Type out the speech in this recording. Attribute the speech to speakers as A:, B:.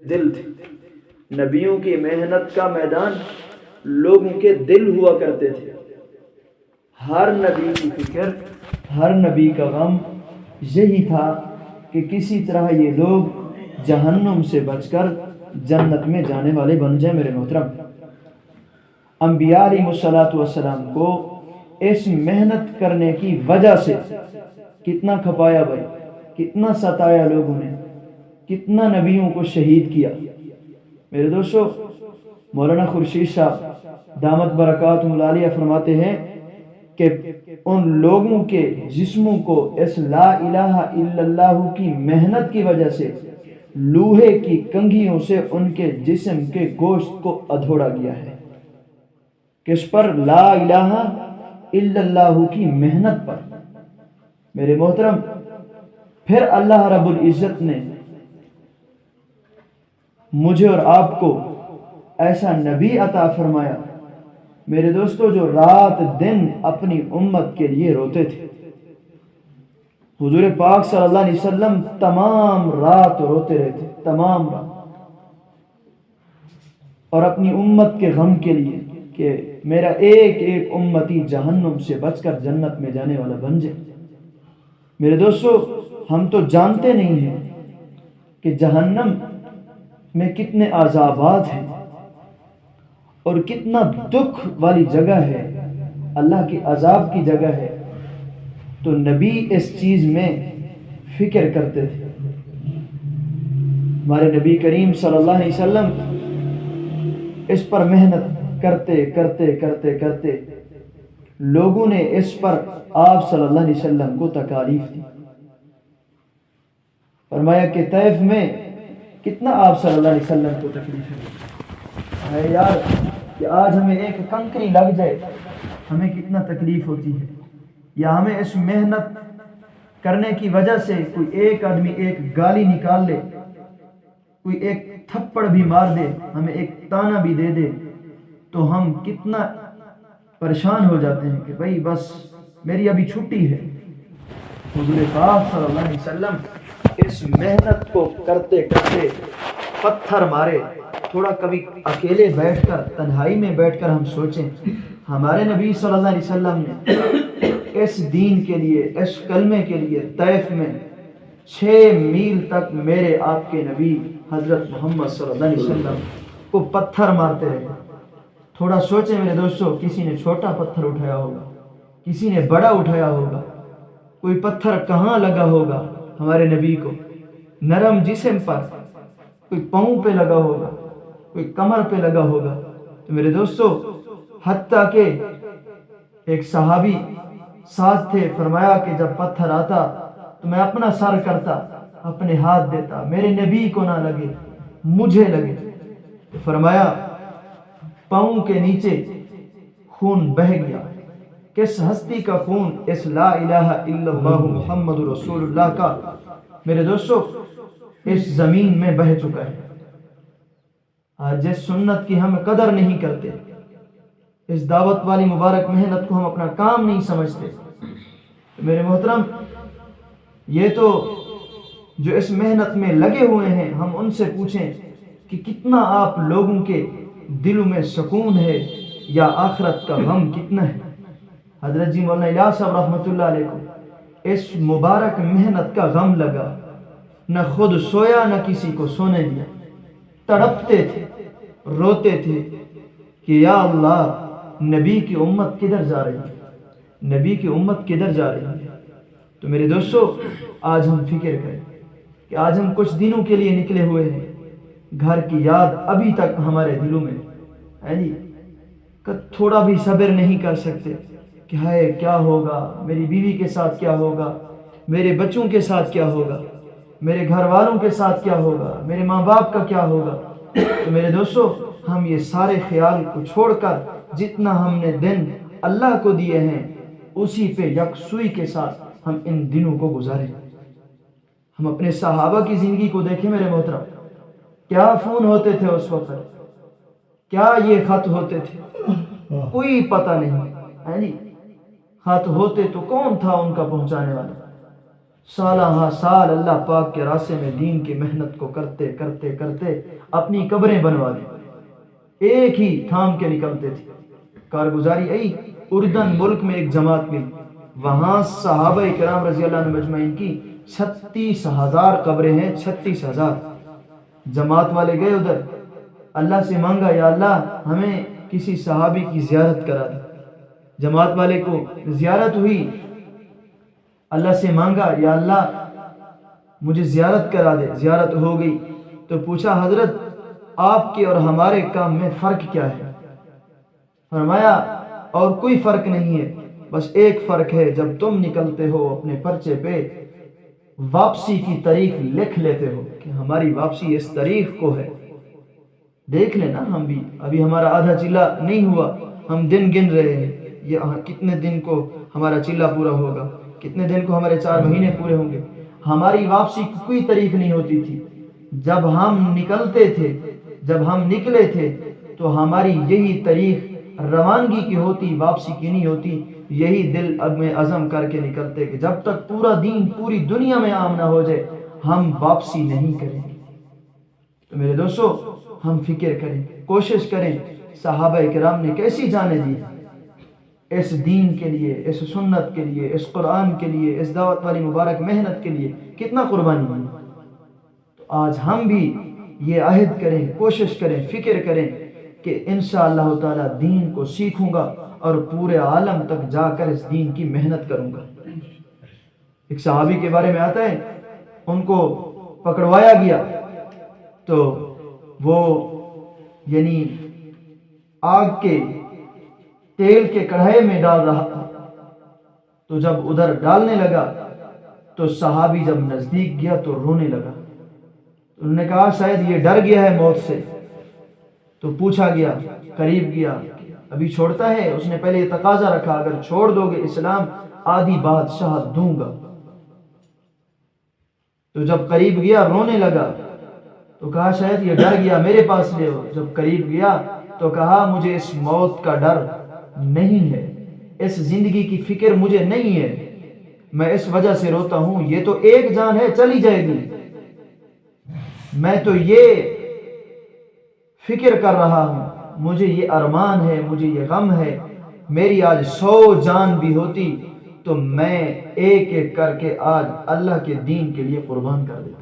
A: دل تھے۔ نبیوں کی محنت کا میدان لوگوں کے دل ہوا کرتے تھے۔ ہر نبی کی فکر، ہر نبی کا غم یہی تھا کہ کسی طرح یہ لوگ جہنم سے بچ کر جنت میں جانے والے بن جائیں۔ میرے محترم، انبیاء علیہ الصلوۃ والسلام کو اس محنت کرنے کی وجہ سے کتنا کھپایا بھائی، کتنا ستایا لوگوں نے، کتنا نبیوں کو شہید کیا۔ میرے دوستو، مولانا خورشید صاحب دامت برکاتہم العالیہ فرماتے ہیں کہ ان لوگوں کے جسموں کو اس لا الہ الا اللہ کی محنت کی وجہ سے لوہے کی کنگھیوں سے ان کے جسم کے گوشت کو ادھوڑا گیا ہے۔ کس پر؟ لا الہ الا اللہ کی محنت پر۔ میرے محترم، پھر اللہ رب العزت نے مجھے اور آپ کو ایسا نبی عطا فرمایا میرے دوستو جو رات دن اپنی امت کے لیے روتے تھے۔ حضور پاک صلی اللہ علیہ وسلم تمام رات روتے رہتے، تمام رات، اور اپنی امت کے غم کے لیے کہ میرا ایک ایک امتی جہنم سے بچ کر جنت میں جانے والا بن جائے۔ میرے دوستو، ہم تو جانتے نہیں ہیں کہ جہنم میں کتنے عذابات ہیں اور کتنا دکھ والی جگہ ہے، اللہ کی عذاب کی جگہ ہے۔ تو نبی اس چیز میں فکر کرتے تھے۔ ہمارے نبی کریم صلی اللہ علیہ وسلم اس پر محنت کرتے کرتے کرتے کرتے لوگوں نے اس پر آپ صلی اللہ علیہ وسلم کو تکالیف دی۔ فرمایا کہ طیف میں کتنا آپ صلی اللہ علیہ وسلم کو تکلیف ہے یار، کہ آج ہمیں ایک کنکری لگ جائے ہمیں کتنا تکلیف ہوتی ہے، یا ہمیں اس محنت کرنے کی وجہ سے کوئی ایک آدمی ایک گالی نکال لے، کوئی ایک تھپڑ بھی مار دے، ہمیں ایک تانا بھی دے دے، تو ہم کتنا پریشان ہو جاتے ہیں کہ بھائی بس میری ابھی چھٹی ہے۔ حضور پاک صلی اللہ علیہ وسلم اس محنت کو کرتے کرتے پتھر مارے۔ تھوڑا کبھی اکیلے بیٹھ کر، تنہائی میں بیٹھ کر ہم سوچیں، ہمارے نبی صلی اللہ علیہ وسلم نے اس دین کے لیے، اس کلمے کے لیے طیف میں 6 میل تک میرے آپ کے نبی حضرت محمد صلی اللہ علیہ وسلم کو پتھر مارتے رہے۔ تھوڑا سوچیں میرے دوستو، کسی نے چھوٹا پتھر اٹھایا ہوگا، کسی نے بڑا اٹھایا ہوگا، کوئی پتھر کہاں لگا ہوگا ہمارے نبی کو؟ نرم جسم پر، کوئی پاؤں پہ لگا ہوگا، کوئی کمر پہ لگا ہوگا۔ تو میرے دوستو، حتیٰ کہ ایک صحابی ساتھ تھے، فرمایا کہ جب پتھر آتا تو میں اپنا سر کرتا، اپنے ہاتھ دیتا، میرے نبی کو نہ لگے، مجھے لگے۔ تو فرمایا پاؤں کے نیچے خون بہہ گیا۔ کس ہستی کا خون؟ اس لا الہ الا اللہ محمد رسول اللہ کا میرے دوستو اس زمین میں بہہ چکا ہے۔ آج جس سنت کی ہم قدر نہیں کرتے، اس دعوت والی مبارک محنت کو ہم اپنا کام نہیں سمجھتے، میرے محترم، یہ تو جو اس محنت میں لگے ہوئے ہیں، ہم ان سے پوچھیں کہ کتنا آپ لوگوں کے دلوں میں سکون ہے یا آخرت کا غم کتنا ہے۔ حضرت جی مولانا الیاس صاحب رحمۃ اللہ علیہ کو اس مبارک محنت کا غم لگا، نہ خود سویا نہ کسی کو سونے دیا، تڑپتے تھے، روتے تھے کہ یا اللہ، نبی کی امت کدھر جا رہی ہے، نبی کی امت کدھر جا رہی ہے۔ تو میرے دوستو، آج ہم فکر کریں کہ آج ہم کچھ دنوں کے لیے نکلے ہوئے ہیں، گھر کی یاد ابھی تک ہمارے دلوں میں ہے جی، تھوڑا بھی صبر نہیں کر سکتے کہ ہائے کیا ہوگا، میری بیوی کے ساتھ کیا ہوگا، میرے بچوں کے ساتھ کیا ہوگا، میرے گھر والوں کے ساتھ کیا ہوگا، میرے ماں باپ کا کیا ہوگا۔ تو میرے دوستو، ہم یہ سارے خیال کو چھوڑ کر جتنا ہم نے دن اللہ کو دیے ہیں اسی پہ یکسوئی کے ساتھ ہم ان دنوں کو گزاریں۔ ہم اپنے صحابہ کی زندگی کو دیکھیں میرے محترم، کیا فون ہوتے تھے اس وقت، کیا یہ خط ہوتے تھے، کوئی پتہ نہیں ہے جی۔ خط ہوتے تو کون تھا ان کا پہنچانے والا، سالہ ہاں سال اللہ پاک کے راستے میں دین کی محنت کو کرتے کرتے کرتے اپنی قبریں بنوا دی، ایک ہی تھام کے نکلتے تھے۔ کارگزاری آئی، اردن ملک میں ایک جماعت ملی، وہاں صحابہ کرام رضی اللہ عنہ مجمعین کی 36,000 قبریں ہیں، 36,000۔ جماعت والے گئے ادھر، اللہ سے مانگا یا اللہ ہمیں کسی صحابی کی زیارت کرا دے۔ جماعت والے کو زیارت ہوئی، اللہ سے مانگا یا اللہ مجھے زیارت کرا دے، زیارت ہو گئی تو پوچھا حضرت آپ کے اور ہمارے کام میں فرق کیا ہے؟ فرمایا اور کوئی فرق نہیں ہے، بس ایک فرق ہے، جب تم نکلتے ہو اپنے پرچے پہ واپسی کی تاریخ لکھ لیتے ہو کہ ہماری واپسی اس تاریخ کو ہے۔ دیکھ لینا ہم بھی، ابھی ہمارا آدھا چلہ نہیں ہوا، ہم دن گن رہے ہیں، یہ کتنے دن کو ہمارا چلہ پورا ہوگا، کتنے دن کو ہمارے 4 مہینے پورے ہوں گے۔ ہماری واپسی کی کوئی تاریخ نہیں ہوتی تھی، جب ہم نکلتے تھے، جب ہم نکلے تھے تو ہماری یہی تاریخ روانگی کی ہوتی، واپسی کی نہیں ہوتی۔ یہی دل اب میں عزم کر کے نکلتے کہ جب تک پورا دین پوری دنیا میں عام نہ ہو جائے ہم واپسی نہیں کریں گے۔ تو میرے دوستو ہم فکر کریں، کوشش کریں، صحابہ کرام نے کیسی جانیں دی اس دین کے لیے، اس سنت کے لیے، اس قرآن کے لیے، اس دعوت والی مبارک محنت کے لیے کتنا قربانی دی۔ تو آج ہم بھی یہ عہد کریں، کوشش کریں، فکر کریں کہ انشاءاللہ تعالی دین کو سیکھوں گا اور پورے عالم تک جا کر اس دین کی محنت کروں گا۔ ایک صحابی کے بارے میں آتا ہے، ان کو پکڑوایا گیا تو وہ یعنی آگ کے تیل کے کڑھائی میں ڈال رہا تھا، تو جب ادھر ڈالنے لگا تو صحابی جب نزدیک گیا تو رونے لگا۔ انہوں نے کہا شاید یہ ڈر گیا ہے موت سے، تو پوچھا گیا، قریب گیا، ابھی چھوڑتا ہے؟ اس نے پہلے یہ تقاضا رکھا اگر چھوڑ دو گے اسلام آدھی بادشاہت دوں گا۔ تو جب قریب گیا رونے لگا تو کہا شاید یہ ڈر گیا، میرے پاس لے ہو۔ جب قریب گیا تو کہا مجھے اس موت کا ڈر نہیں ہے، اس زندگی کی فکر مجھے نہیں ہے، میں اس وجہ سے روتا ہوں یہ تو ایک جان ہے چلی جائے گی، میں تو یہ فکر کر رہا ہوں، مجھے یہ ارمان ہے، مجھے یہ غم ہے، میری آج 100 جان بھی ہوتی تو میں ایک ایک کر کے آج اللہ کے دین کے لیے قربان کر دیتا۔